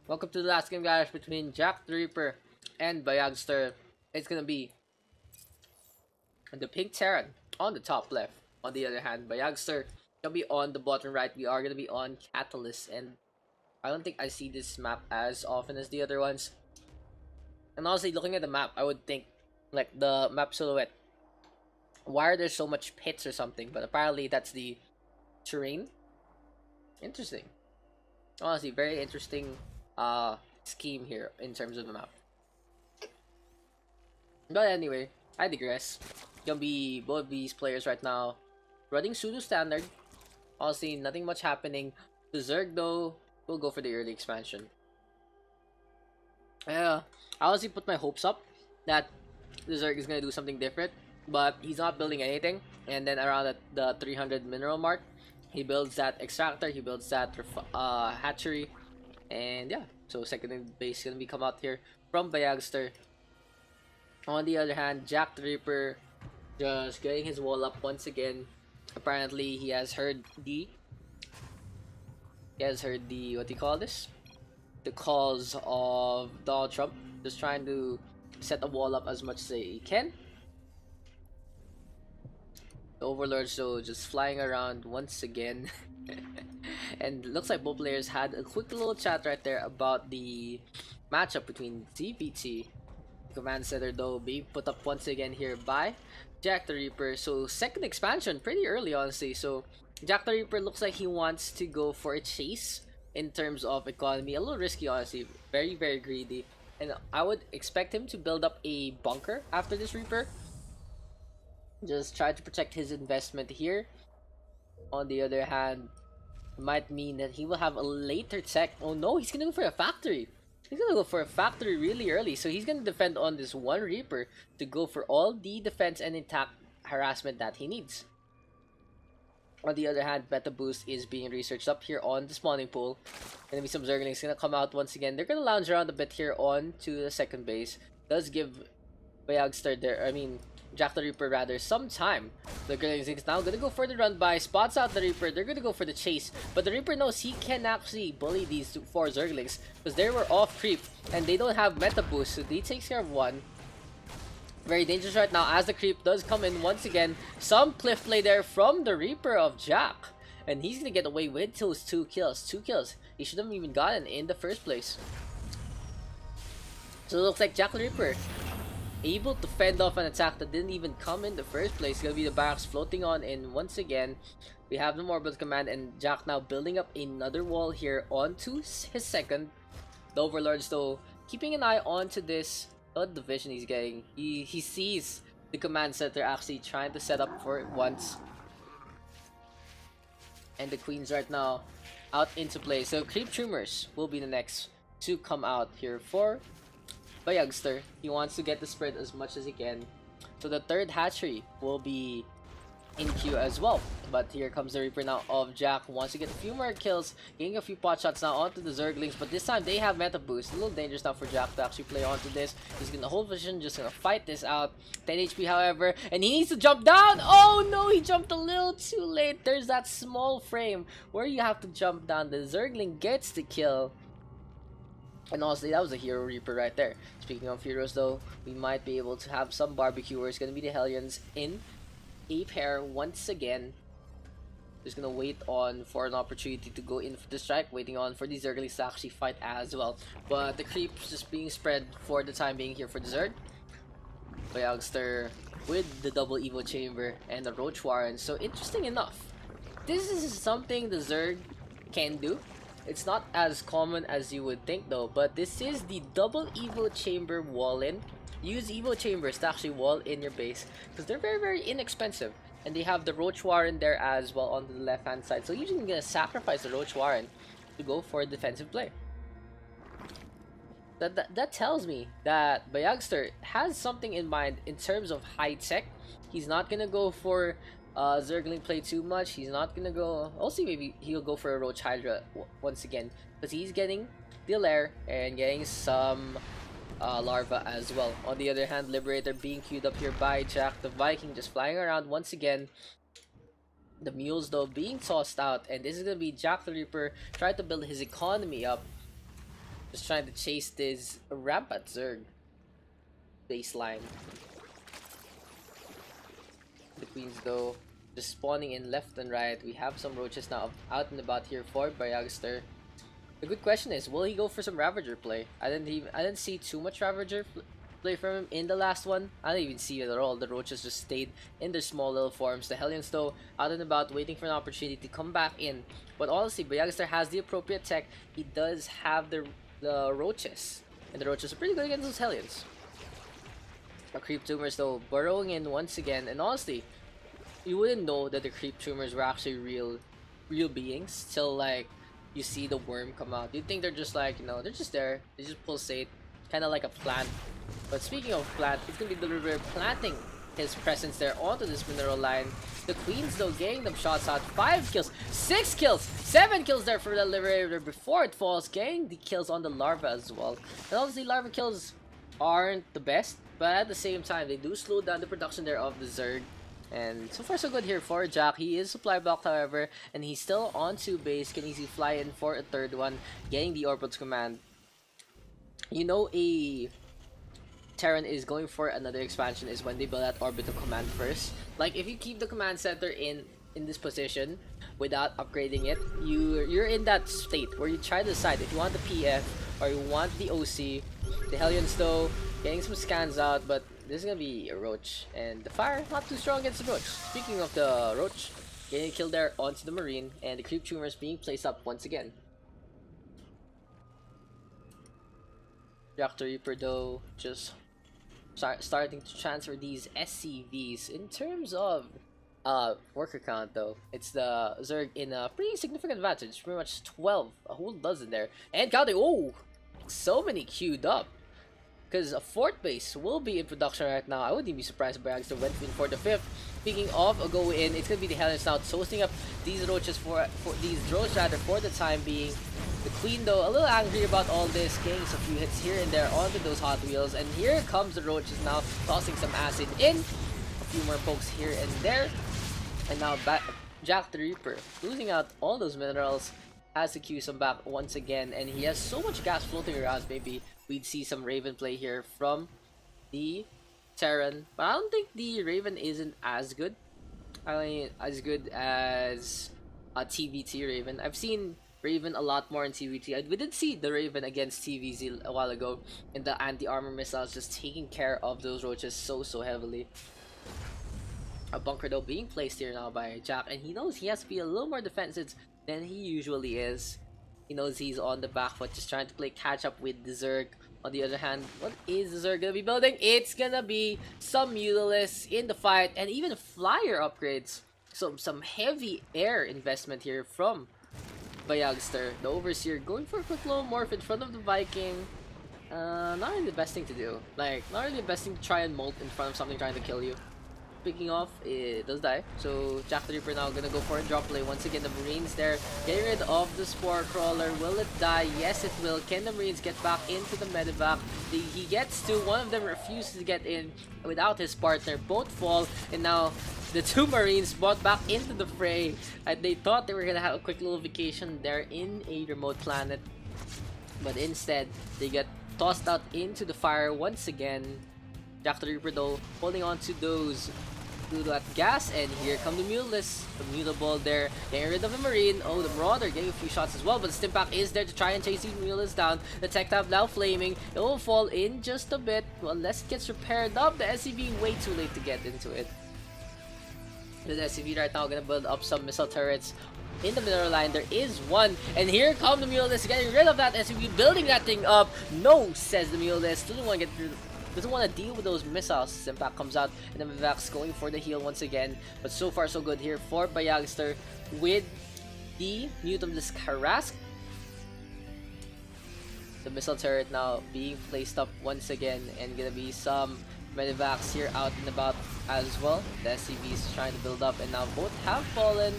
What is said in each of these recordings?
Welcome to the last game, guys, between JackDReaper and bayagster. It's gonna be the pink Terran on the top left. On the other hand, bayagster gonna be on the bottom right. We are gonna be on Catalyst, and I don't think I see this map as often as the other ones. And honestly, looking at the map, I would think like the map silhouette. Why are there so much pits or something? But apparently that's the terrain. Interesting. Honestly, very interesting scheme here in terms of the map. But anyway, I digress. Gonna be both these players right now running pseudo standard. Honestly, nothing much happening. The Zerg though will go for the early expansion. I honestly put my hopes up that the Zerg is gonna do something different, but he's not building anything. And then around at the 300 mineral mark, he builds that extractor, he builds that hatchery, and yeah. So second base gonna be come out here from bayagster. On the other hand, JackDReaper just getting his wall up once again. Apparently, he has heard the what do you call this? The calls of Donald Trump. Just trying to set a wall up as much as he can. The Overlord so just flying around once again. And looks like both players had a quick little chat right there about the matchup between CPT. Command center though being put up once again here by JackDReaper. So second expansion pretty early, honestly. So JackDReaper looks like he wants to go for a chase in terms of economy. A little risky, honestly. Very greedy. And I would expect him to build up a bunker after this Reaper. Just try to protect his investment here. On the other hand, might mean that he will have a later tech. Oh no, he's gonna go for a factory. He's gonna go for a factory really early, so he's gonna defend on this one Reaper to go for all the defense and attack harassment that he needs. On the other hand, Meta Boost is being researched up here on the spawning pool. Gonna be some Zerglings gonna come out once again. They're gonna lounge around a bit here on to the second base. Does give bayagster JackDReaper rather some time. The Zerglings is now gonna go for the run by, spots out the Reaper. They're gonna go for the chase, but the Reaper knows he can actually bully these four Zerglings because they were off creep and they don't have meta boost, so he takes care of one. Very dangerous right now as the creep does come in once again. Some cliff play there from the Reaper of Jack, and he's gonna get away with those two kills. He should have even gotten in the first place. So it looks like JackDReaper able to fend off an attack that didn't even come in the first place. It's gonna be the barracks floating on, and once again we have the Morbid command, and Jack now building up another wall here onto his second. The Overlords though keeping an eye onto this division he's getting. He sees the command center actually trying to set up for it once, and the Queens right now out into play. So Creep Tumors will be the next to come out here for bayagster. He wants to get the spread as much as he can. So the third hatchery will be in queue as well. But here comes the Reaper now of Jack. Wants to get a few more kills, getting a few pot shots now onto the Zerglings, but this time they have meta boost. A little dangerous now for Jack to actually play onto this. He's gonna hold position, just gonna fight this out. 10 HP however, and he needs to jump down. Oh no, he jumped a little too late. There's that small frame where you have to jump down. The Zergling gets the kill. And honestly, that was a hero Reaper right there. Speaking of heroes though, we might be able to have some barbecuers. It's gonna be the Hellions in a pair once again. Just gonna wait on for an opportunity to go in for the strike, waiting on for the Zerglings to actually fight as well. But the creeps just being spread for the time being here for the Zerg. bayagster with the double Evo chamber and the Roach Warren. So interesting enough, this is something the Zerg can do. It's not as common as you would think though, but this is the double Evo chamber wall in. Use Evo chambers to actually wall in your base because they're very inexpensive, and they have the Roach Warren there as well on the left hand side. So you're just gonna sacrifice the Roach Warren to go for a defensive play. That tells me that bayagster has something in mind in terms of high tech. He's not gonna go for Zergling play too much. He's not gonna go. Also, maybe he'll go for a Roach Hydra once again because he's getting the lair and getting some larva as well. On the other hand, Liberator being queued up here by Jack. The Viking just flying around once again. The mules though being tossed out, and this is gonna be JackDReaper trying to build his economy up. Just trying to chase this rampant Zerg baseline. The Queens though just spawning in left and right. We have some roaches now out and about here for bayagster. The good question is, will he go for some Ravager play? I didn't see too much Ravager play from him in the last one. I didn't even see it at all. The roaches just stayed in their small little forms. The Hellions though out and about waiting for an opportunity to come back in. But honestly, bayagster has the appropriate tech. He does have the roaches, and the roaches are pretty good against those Hellions. The creep tumors though burrowing in once again, and honestly, you wouldn't know that the creep tumors were actually real beings till like you see the worm come out. You'd think they're just like, you know, they're just there, they just pulsate, kind of like a plant. But speaking of plant, it's gonna be the river planting his presence there onto this mineral line. The Queens though getting them shots out. 5 kills, 6 kills, 7 kills there for the Liberator before it falls, getting the kills on the larva as well. And obviously larva kills aren't the best, but at the same time they do slow down the production there of the Zerg. And so far so good here for Jack. He is supply blocked however, and he's still onto base. Can easily fly in for a third one, getting the Orbital's command. You know, a Terran is going for another expansion is when they build that orbital command first. Like if you keep the command center in this position without upgrading it, you're in that state where you try to decide if you want the PF or you want the OC. The Hellions though getting some scans out, but this is gonna be a roach, and the fire not too strong against the roach. Speaking of the roach, getting killed there onto the marine, and the creep tumors being placed up once again. JackDReaper though just starting to transfer these SCVs. In terms of worker count though, it's the Zerg in a pretty significant advantage, pretty much 12, a whole dozen there, and counting. Oh, so many queued up, because a 4th base will be in production right now. I wouldn't even be surprised if bayagster went in for the 5th. Speaking of a go in, it's gonna be the Hellions now toasting up these roaches for these drones rather for the time being. The Queen though a little angry about all this, getting a few hits here and there onto those Hot Wheels, and here comes the roaches now tossing some acid in. A few more pokes here and there, and now JackDReaper losing out all those minerals, has to queue some back once again, and he has so much gas floating around. Maybe we'd see some Raven play here from the Terran, but I don't think the Raven isn't as good. I mean, as good as a TVT Raven. I've seen Raven a lot more in TVT. We did see the Raven against TVZ a while ago, and the anti-armor missiles just taking care of those roaches so heavily. A bunker though being placed here now by Jack, and he knows he has to be a little more defensive than he usually is. He knows he's on the back foot, just trying to play catch up with the Zerg. On the other hand, what is the Zerg gonna be building? It's gonna be some Mutalisks in the fight, and even flyer upgrades. So some heavy air investment here from bayagster. The Overseer going for a quick little morph in front of the Viking. Not really the best thing to do. Like, not really the best thing to try and molt in front of something trying to kill you. Speaking of, it does die. So JackDReaper now gonna go for a drop play. Once again, the Marines there getting rid of the Spore Crawler. Will it die? Yes, it will. Can the Marines get back into the medevac? He gets to. One of them refuses to get in without his partner. Both fall, and now the 2 Marines brought back into the fray. They thought they were gonna have a quick little vacation there in a remote planet, but instead they get tossed out into the fire once again. JackDReaper though holding on to that gas, and here come the Mutalisks, the Mutable there, getting rid of the Marine. Oh, the Marauder getting a few shots as well, but the Stimpack is there to try and chase these Mutalisks down. The Tech Tab now flaming. It will fall in just a bit, well, unless it gets repaired up. The SCV way too late to get into it. The SCV right now gonna build up some missile turrets in the middle line. There is one, and here come the Mutalisks getting rid of that SCV, building that thing up. No, says the Mutalisks. Doesn't want to deal with those missiles. Stimpack comes out, and then Vivac's going for the heal once again. But so far so good here for bayagster with the Mutalisks harassed. The missile turret now being placed up once again, and gonna be some medevacs here out and about as well. The SCVs trying to build up, and now both have fallen.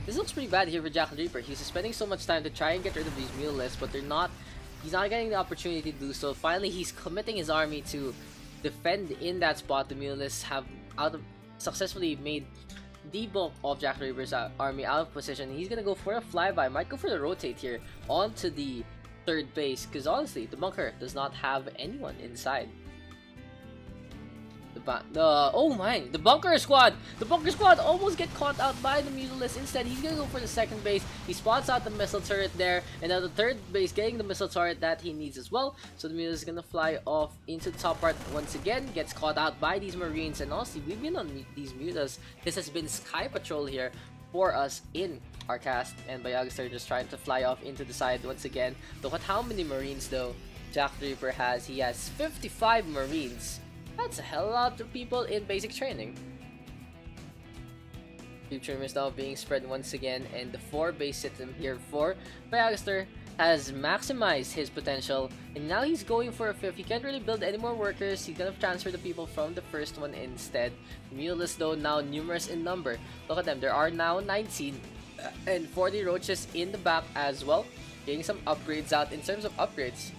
This looks pretty bad here for JackDReaper. He's spending so much time to try and get rid of these Mutalisks, but he's not getting the opportunity to do so. Finally, he's committing his army to defend in that spot. The Mutalisks have successfully made the bulk of JackDReaper's army out of position. He's gonna go for a flyby, might go for the rotate here onto the third base, because honestly, the bunker does not have anyone inside. Oh my, the bunker squad! The bunker squad almost get caught out by the Mutalisk. Instead, he's gonna go for the second base. He spots out the missile turret there, and now the third base getting the missile turret that he needs as well. So the Mutalisk is gonna fly off into the top part once again, gets caught out by these Marines, and honestly, we've been on these Mutalisks. This has been Sky Patrol here for us in our cast, and bayagster just trying to fly off into the side once again. Look at how many Marines though JackDReaper has. He has 55 Marines. That's a hell of a lot of people in basic training. Creep trim is now being spread once again, and the 4 base system here for bayagster has maximized his potential, and now he's going for a 5th. He can't really build any more workers. He's gonna transfer the people from the first one instead. Mutalisks though now numerous in number. Look at them, there are now 19 and 40 roaches in the back as well. Getting some upgrades out. In terms of upgrades,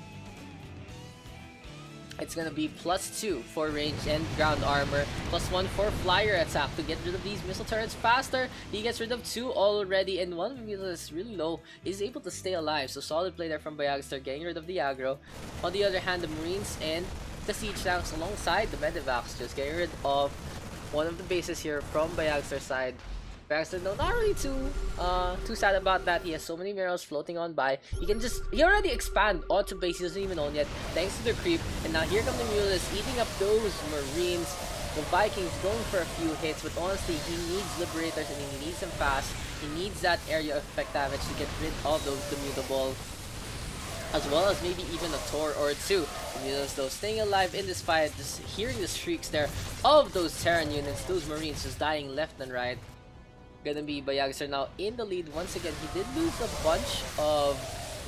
it's gonna be +2 for range and ground armor, +1 for flyer attack to get rid of these missile turrets faster. He gets rid of 2 already, and one of the is really low, is able to stay alive. So solid play there from bayagster, getting rid of the aggro. On the other hand, the Marines and the siege tanks alongside the medivacs just getting rid of one of the bases here from bayagster's side. Bayagster, no, not really too sad about that. He has so many mirrors floating on by. He already expand onto base he doesn't even own yet, thanks to the creep. And now here come the Mutalisks eating up those Marines. The Vikings going for a few hits, but honestly, he needs Liberators and he needs them fast. He needs that area effect damage to get rid of those Mutable, as well as maybe even a Tor or 2. The Mutalisks though staying alive in this fight, just hearing the shrieks there of those Terran units, those Marines just dying left and right. Gonna be bayagster now in the lead once again. He did lose a bunch of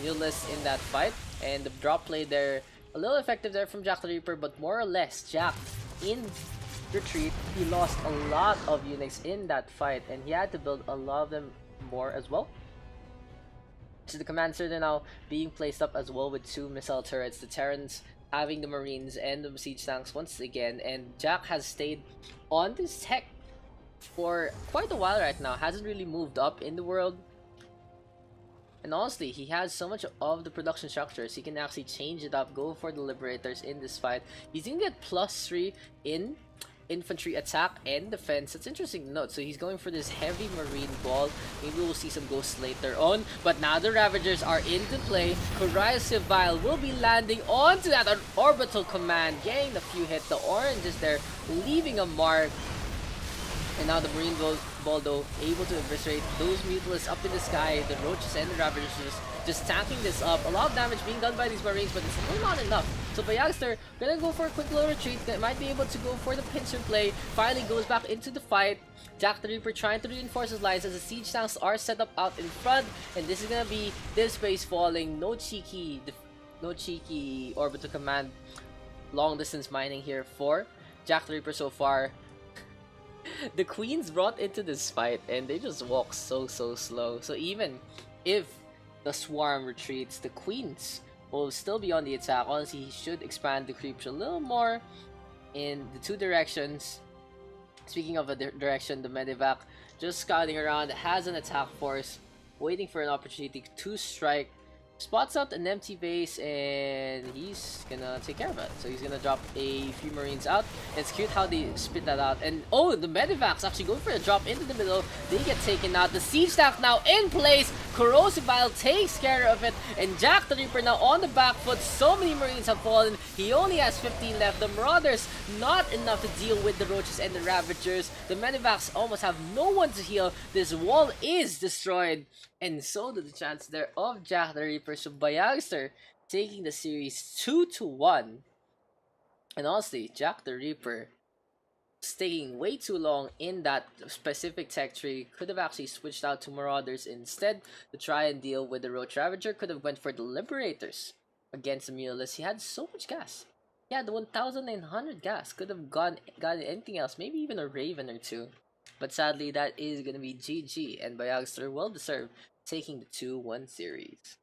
Mutalisks in that fight, and the drop play there a little effective there from JackDReaper, but more or less Jack in retreat. He lost a lot of units in that fight, and he had to build a lot of them more as well. So the command center now being placed up as well with 2 missile turrets. The Terrans having the Marines and the siege tanks once again, and Jack has stayed on this tech for quite a while right now. Hasn't really moved up in the world, and honestly, he has so much of the production structures. He can actually change it up, go for the Liberators in this fight. He's gonna get +3 in infantry attack and defense. That's interesting to note. So he's going for this heavy marine ball. Maybe we'll see some ghosts later on, but now the Ravagers are into play. Civile will be landing onto that orbital command, getting a few hits. The orange is there leaving a mark. And now the Marine ball though able to eviscerate those Mutalisks up in the sky. The Roaches and the Ravagers just tanking this up. A lot of damage being done by these Marines, but it's still not enough. So bayagster gonna go for a quick little retreat. That might be able to go for the pincer play. Finally goes back into the fight. JackDReaper trying to reinforce his lines as the siege tanks are set up out in front. And this is gonna be this base falling. No cheeky orbital command. Long distance mining here for JackDReaper so far. The queens brought into this fight, and they just walk so slow. So even if the swarm retreats, the queens will still be on the attack. Honestly, he should expand the creeps a little more in the 2 directions. Speaking of a direction, the medivac just scouting around, has an attack force, waiting for an opportunity to strike. Spots out an empty base, and he's gonna take care of it. So he's gonna drop a few Marines out. It's cute how they spit that out. And oh, the medivac's actually going for a drop into the middle. They get taken out. The siege staff now in place. Civile takes care of it, and JackDReaper now on the back foot. So many Marines have fallen. He only has 15 left. The Marauders not enough to deal with the Roaches and the Ravagers. The medivacs almost have no one to heal. This wall is destroyed, and so do the chance there of JackDReaper. So bayagster taking the series 2-1. And honestly, JackDReaper staying way too long in that specific tech tree. Could have actually switched out to Marauders instead to try and deal with the Roach Ravager. Could have went for the Liberators against the Mutalisks. He had so much gas. He had 1,900 gas. Could have gotten anything else. Maybe even a Raven or 2. But sadly, that is going to be GG. And bayagster well deserved taking the 2-1 series.